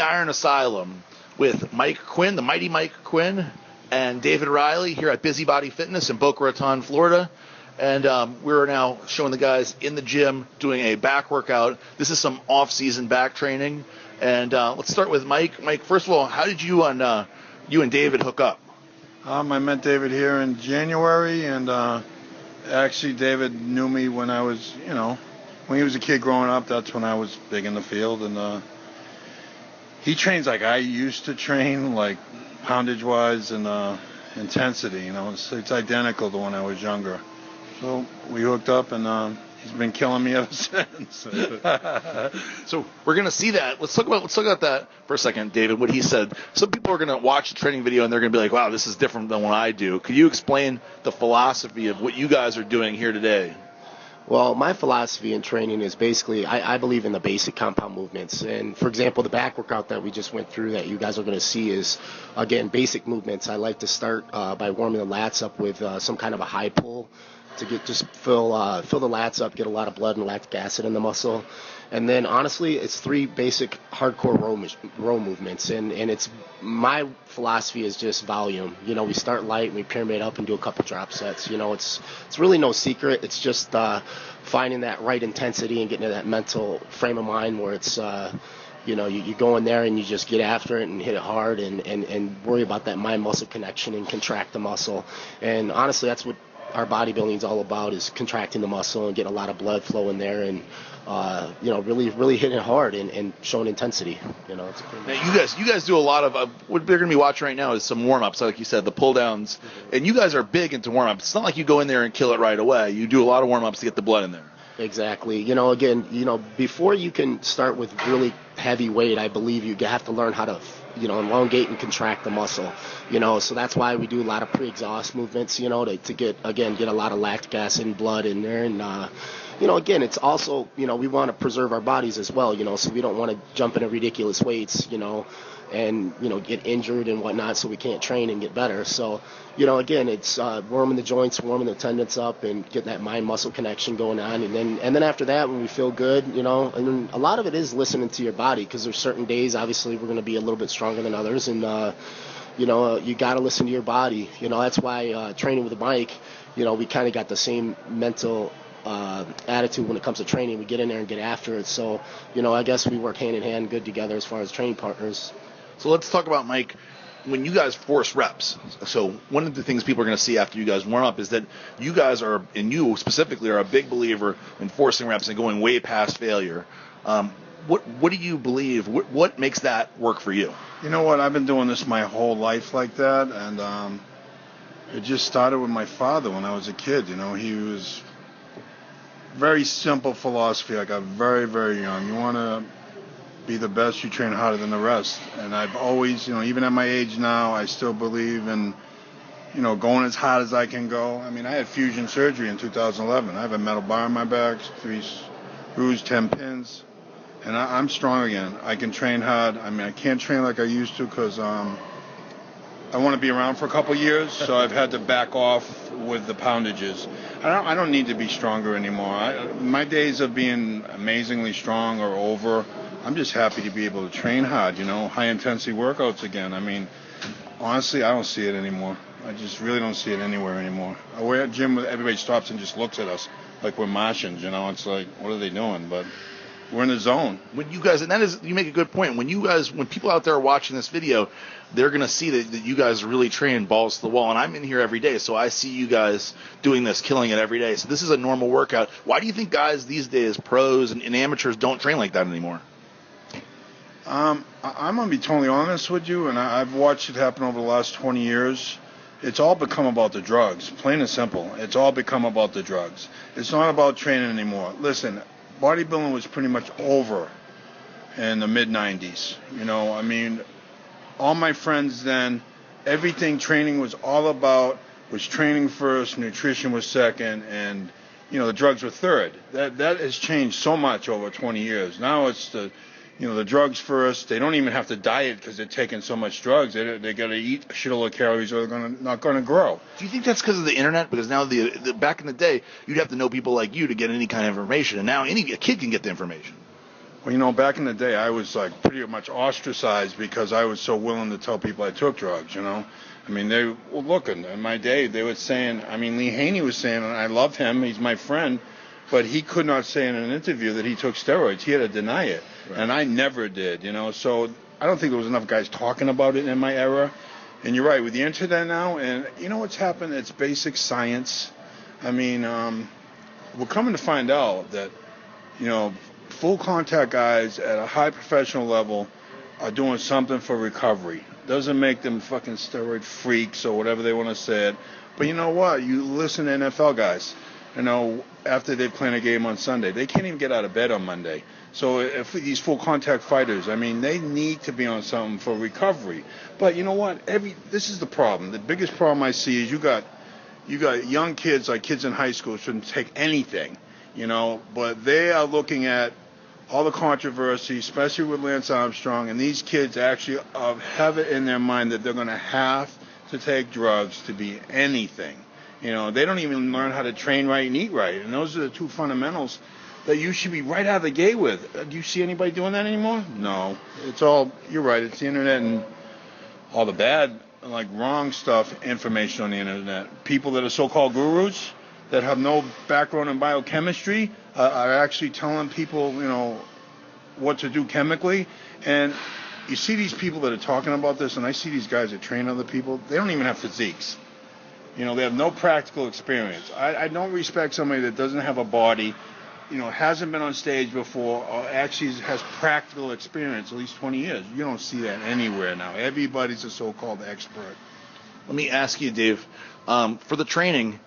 Iron Asylum with Mike Quinn, the mighty Mike Quinn, and David Riley here at Busybody Fitness in Boca Raton, Florida. And we're now showing the guys in the gym doing a back workout. This is some off-season back training. And let's start with Mike. Mike, first of all, how did you and David hook up? I met David here in January, and actually David knew me when I was, when he was a kid growing up. That's when I was big in the field, and he trains like I used to train, like poundage-wise and intensity. It's identical to when I was younger. So we hooked up, and he's been killing me ever since. So we're gonna see that. Let's talk about that for a second, David. What he said. Some people are gonna watch the training video and they're gonna be like, "Wow, this is different than what I do." Could you explain the philosophy of what you guys are doing here today? Well, my philosophy in training is basically I believe in the basic compound movements. And, for example, the back workout that we just went through that you guys are going to see is, again, basic movements. I like to start by warming the lats up with some kind of a high pull to fill the lats up, get a lot of blood and lactic acid in the muscle. And then, honestly, it's 3 basic hardcore row movements. And it's my philosophy is just volume. We start light and we pyramid up and do a couple drop sets. It's really no secret. It's just finding that right intensity and getting to that mental frame of mind where it's, you go in there and you just get after it and hit it hard and worry about that mind-muscle connection and contract the muscle. And, honestly, that's what our bodybuilding is all about, is contracting the muscle and getting a lot of blood flow in there and really hitting it hard and showing intensity. It's now you guys do a lot of what we're going to be watching right now is some warm-ups, like you said, the pull-downs. And you guys are big into warm-ups. It's not like you go in there and kill it right away. You do a lot of warm-ups to get the blood in there. Exactly. Before you can start with really heavy weight, I believe you have to learn how to elongate and contract the muscle, so that's why we do a lot of pre-exhaust movements, to get a lot of lactic acid and blood in there. And, again, it's also, we want to preserve our bodies as well, so we don't want to jump into ridiculous weights, and, get injured and whatnot, so we can't train and get better. So, again, it's warming the joints, warming the tendons up, and getting that mind-muscle connection going on. And then after that, when we feel good, and then a lot of it is listening to your body, because there's certain days, obviously, we're going to be a little bit stronger than others, and, you got to listen to your body. That's why training with Mike, we kind of got the same mental attitude when it comes to training. We get in there and get after it. So, I guess we work hand in hand good together as far as training partners. So let's talk about, Mike, when you guys force reps. So one of the things people are going to see after you guys warm up is that you guys are, and you specifically, are a big believer in forcing reps and going way past failure. What do you believe? What makes that work for you? You know what? I've been doing this my whole life like that, and it just started with my father when I was a kid. He was very simple philosophy. I got very, very young. You want to be the best, you train harder than the rest. And I've always, even at my age now, I still believe in, going as hard as I can go. I mean, I had fusion surgery in 2011. I have a metal bar in my back, 3 screws, 10 pins, and I'm strong again. I can train hard. I mean, I can't train like I used to because I want to be around for a couple years, so I've had to back off with the poundages. I don't need to be stronger anymore. My days of being amazingly strong are over. I'm just happy to be able to train hard, high-intensity workouts again. I mean, honestly, I don't see it anymore. I just really don't see it anywhere anymore. We're at a gym where everybody stops and just looks at us like we're Martians, It's like, what are they doing? But we're in the zone. When you guys, and that is, you make a good point. When people out there are watching this video, they're going to see that you guys really train balls to the wall. And I'm in here every day, so I see you guys doing this, killing it every day. So this is a normal workout. Why do you think guys these days, pros and amateurs, don't train like that anymore? I'm going to be totally honest with you, and I've watched it happen over the last 20 years. It's all become about the drugs, plain and simple. It's all become about the drugs. It's not about training anymore. Listen, bodybuilding was pretty much over in the mid-90s. I mean, all my friends then, everything training was all about was training first, nutrition was second, and, the drugs were third. That has changed so much over 20 years. Now it's the drugs first. They don't even have to diet because they're taking so much drugs. They got to eat a shitload of calories or they're not going to grow. Do you think that's because of the internet? Because now back in the day, you'd have to know people like you to get any kind of information, and now a kid can get the information. Well, back in the day, I was like pretty much ostracized because I was so willing to tell people I took drugs. I mean, they were looking. In my day, they were saying, Lee Haney was saying, and I love him, he's my friend, but he could not say in an interview that he took steroids. He had to deny it. Right. And I never did, So I don't think there was enough guys talking about it in my era. And you're right, with the internet now, and you know what's happened? It's basic science. We're coming to find out that, full contact guys at a high professional level are doing something for recovery. Doesn't make them fucking steroid freaks or whatever they want to say it. But you know what? You listen to NFL guys, after they play a game on Sunday, they can't even get out of bed on Monday. So if these full contact fighters, they need to be on something for recovery. But you know what? This is the problem. The biggest problem I see is you got young kids, like kids in high school, shouldn't take anything, but they are looking at all the controversy, especially with Lance Armstrong, and these kids actually have it in their mind that they're going to have to take drugs to be anything. They don't even learn how to train right and eat right, and those are the two fundamentals that you should be right out of the gate with. Do you see anybody doing that anymore? No. You're right, it's the internet and all the bad, wrong stuff, information on the internet. People that are so-called gurus that have no background in biochemistry are actually telling people, what to do chemically. And you see these people that are talking about this, and I see these guys that train other people, they don't even have physiques. They have no practical experience. I don't respect somebody that doesn't have a body, hasn't been on stage before, or actually has practical experience, at least 20 years. You don't see that anywhere now. Everybody's a so-called expert. Let me ask you, Dave, for the training,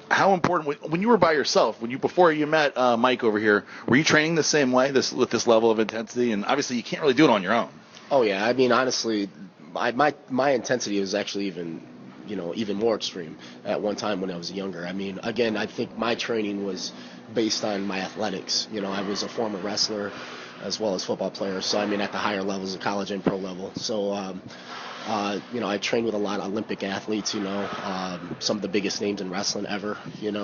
how important, when you were by yourself, before you met Mike over here, were you training the same way, with this level of intensity? And obviously you can't really do it on your own. Oh, yeah. Honestly, my intensity was actually even more extreme at one time when I was younger. Again, I think my training was based on my athletics. I was a former wrestler as well as football player, so at the higher levels of college and pro level. So I trained with a lot of Olympic athletes, some of the biggest names in wrestling ever,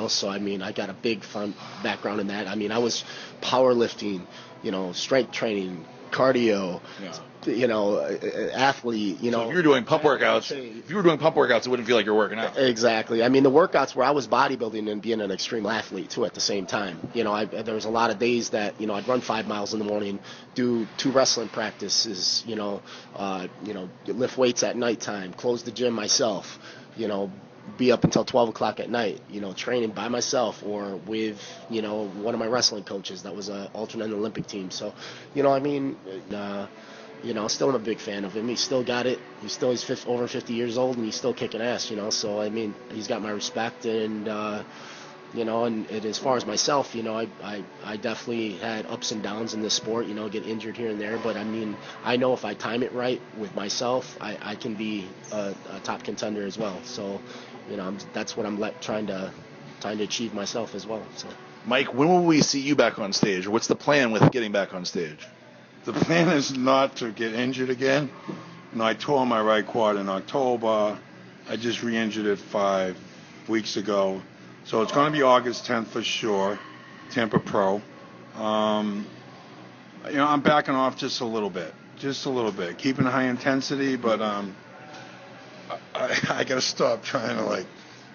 so I got a big fun background in that. I was powerlifting, strength training, cardio, athlete, So if you were doing pump workouts, it wouldn't feel like you're working out. Exactly. The workouts where I was bodybuilding and being an extreme athlete too at the same time. There was a lot of days that, I'd run 5 miles in the morning, do 2 wrestling practices, lift weights at nighttime, close the gym myself, be up until 12 o'clock at night, training by myself or with, one of my wrestling coaches that was an alternate Olympic team. So, still am a big fan of him. He's still got it. He's over 50 years old and he's still kicking ass, So, he's got my respect and, and as far as myself, I definitely had ups and downs in this sport, get injured here and there. But, I know if I time it right with myself, I can be a top contender as well. So, that's what I'm trying to achieve myself as well. So, Mike, when will we see you back on stage? Or what's the plan with getting back on stage? The plan is not to get injured again. I tore my right quad in October. I just re-injured it 5 weeks ago. So it's going to be August 10th for sure, Tampa Pro. I'm backing off just a little bit, keeping a high intensity, but I got to stop trying to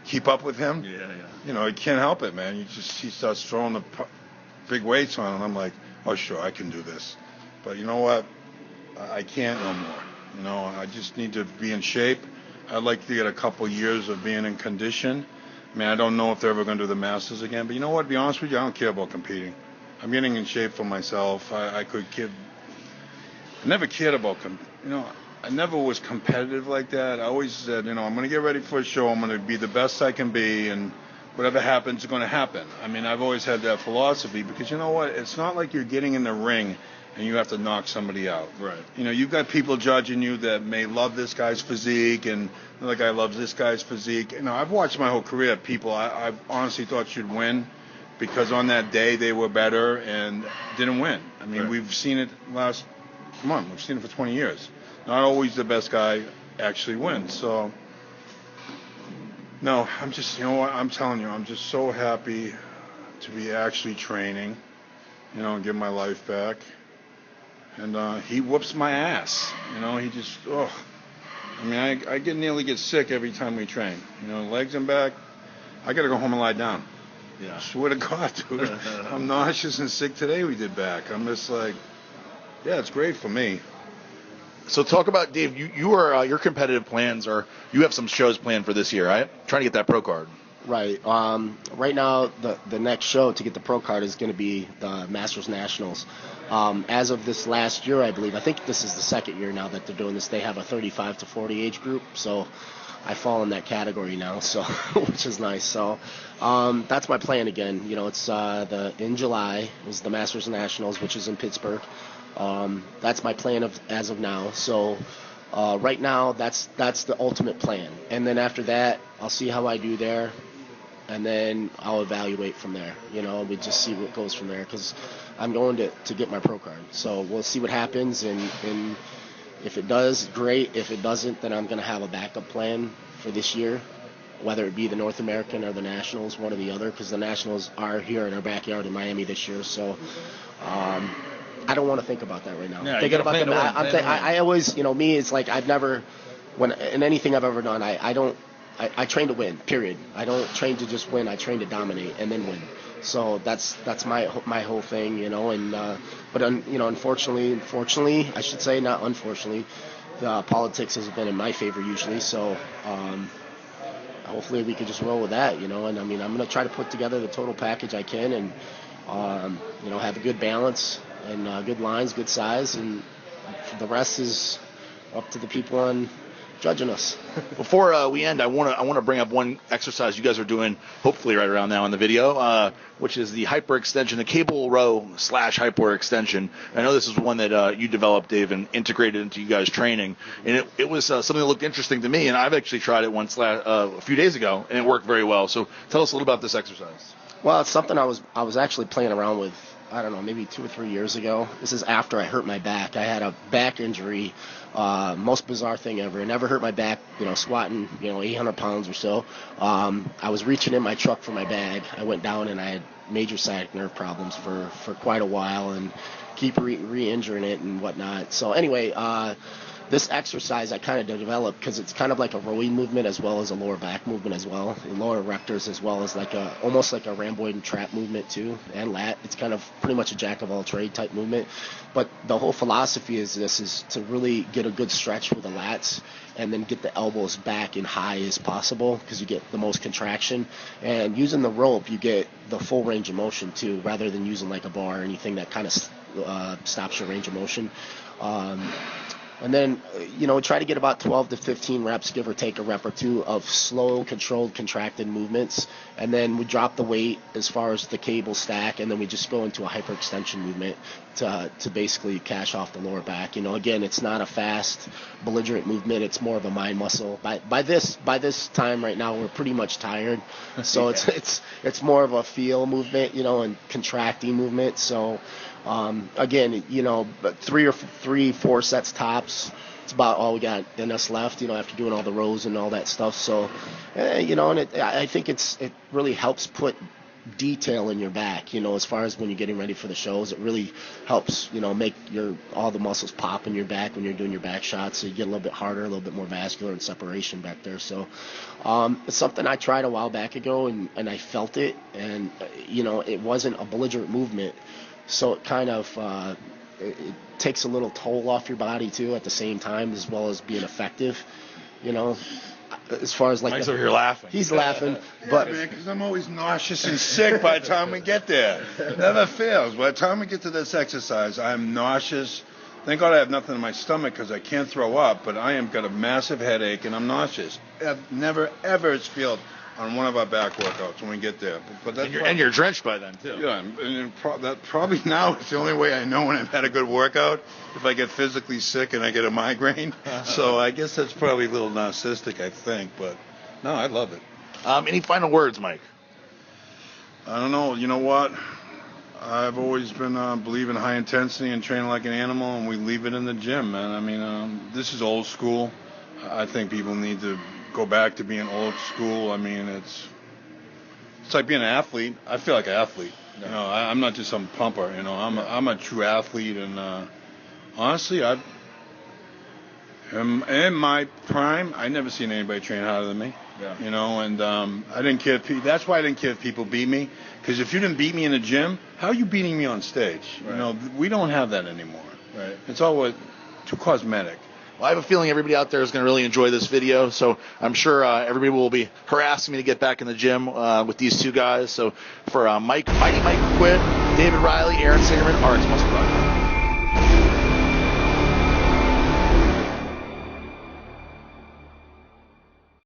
keep up with him. Yeah. I can't help it, man. He starts throwing the big weights on, and I'm like, oh sure, I can do this. But you know what? I can't no more. I just need to be in shape. I'd like to get a couple years of being in condition. I don't know if they're ever going to do the Masters again. But you know what? To be honest with you, I don't care about competing. I'm getting in shape for myself. I never cared about I never was competitive like that. I always said, I'm going to get ready for a show. I'm going to be the best I can be, and whatever happens is going to happen. I've always had that philosophy because you know what? It's not like you're getting in the ring and you have to knock somebody out. Right. You've got people judging you that may love this guy's physique and another guy loves this guy's physique. I've watched my whole career people I honestly thought should win because on that day they were better and didn't win. Right. We've seen it we've seen it for 20 years. Not always the best guy actually wins. So, no, I'm just, I'm telling you, I'm just so happy to be actually training. and get my life back. And he whoops my ass. He just, I nearly get sick every time we train. Legs and back, I got to go home and lie down. Yeah. Swear to God, dude. I'm nauseous and sick today we did back. I'm just like, yeah, it's great for me. So talk about, Dave, your competitive plans are, you have some shows planned for this year, right? Trying to get that pro card. Right. Right now, the next show to get the pro card is going to be the Masters Nationals. As of this last year, I believe, I think this is the second year now that they're doing this, they have a 35 to 40 age group. So I fall in that category now, so which is nice. So that's my plan again. It's in July is the Masters Nationals, which is in Pittsburgh. That's my plan as of now. So right now, that's the ultimate plan. And then after that, I'll see how I do there. And then I'll evaluate from there. We just see what goes from there because I'm going to get my pro card. So we'll see what happens, and if it does, great. If it doesn't, then I'm going to have a backup plan for this year, whether it be the North American or the Nationals, one or the other, because the Nationals are here in our backyard in Miami this year. So I don't want to think about that right now. Yeah, Thinking about I always, me, it's like I've never, in anything I've ever done, I train to win, period. I don't train to just win. I train to dominate and then win. So that's my whole thing, but unfortunately, I should say, not unfortunately, the politics has been in my favor usually. So hopefully we could just roll with that, and I'm going to try to put together the total package I can, and have a good balance and good lines, good size, and the rest is up to the people on judging us. Before we end, I want to bring up one exercise you guys are doing, hopefully right around now in the video, which is the hyperextension, the cable row / hyperextension. I know this is one that you developed, Dave, and integrated into you guys' training, and it was something that looked interesting to me, and I've actually tried it once a few days ago, and it worked very well. So tell us a little about this exercise. Well, it's something I was actually playing around with, I don't know, maybe 2 or 3 years ago. This is after I hurt my back. I had a back injury, most bizarre thing ever. I never hurt my back, squatting, 800 pounds or so. I was reaching in my truck for my bag. I went down and I had major sciatic nerve problems for quite a while and keep re-injuring it and whatnot. So anyway, this exercise I kind of developed because it's kind of like a rowing movement as well as a lower back movement as well, and lower erectors as well as almost like a rhomboid and trap movement too, and lat. It's kind of pretty much a jack of all trade type movement. But the whole philosophy is to really get a good stretch with the lats and then get the elbows back and high as possible because you get the most contraction. And using the rope, you get the full range of motion too, rather than using like a bar or anything that kind of stops your range of motion. And then, try to get about 12 to 15 reps, give or take a rep or two, of slow, controlled, contracted movements. And then we drop the weight as far as the cable stack, and then we just go into a hyperextension movement to basically cash off the lower back. Again, it's not a fast, belligerent movement. It's more of a mind muscle. By this time right now, we're pretty much tired. So it's more of a feel movement, and contracting movement. So again, 3-4 sets tops. It's about all we got in us left, after doing all the rows and all that stuff. So, and I think it really helps put detail in your back, as far as when you're getting ready for the shows. It really helps, make all the muscles pop in your back when you're doing your back shots. So you get a little bit harder, a little bit more vascular and separation back there. So it's something I tried a while back ago, and I felt it. And, it wasn't a belligerent movement. So it kind of it takes a little toll off your body too at the same time, as well as being effective. As far as Mike's over here laughing. He's laughing, Yeah, but man, because I'm always nauseous and sick by the time we get there. Never fails. By the time we get to this exercise, I'm nauseous. Thank God I have nothing in my stomach because I can't throw up, but I am got a massive headache and I'm nauseous. I've never ever experienced on one of our back workouts when we get there. But that's and you're drenched by then, too. Yeah, and that probably now is the only way I know when I've had a good workout, if I get physically sick and I get a migraine. So I guess that's probably a little narcissistic, I think. But, no, I love it. Any final words, Mike? I don't know. You know what? I've always been believe in high intensity and training like an animal, and we leave it in the gym, man. This is old school. I think people need to go back to being old school. It's like being an athlete. I feel like an athlete. You know, I'm not just some pumper. You know, I'm a true athlete, and honestly, in my prime, I never seen anybody train harder than me. Yeah. You know, and I didn't care. That's why I didn't care if people beat me, because if you didn't beat me in the gym, how are you beating me on stage? Right. You know, we don't have that anymore. Right. It's all too cosmetic. Well, I have a feeling everybody out there is going to really enjoy this video, so I'm sure everybody will be harassing me to get back in the gym with these two guys. So for Mighty Mike Quinn, David Riley, Aaron Singerman, RX Muscle Club.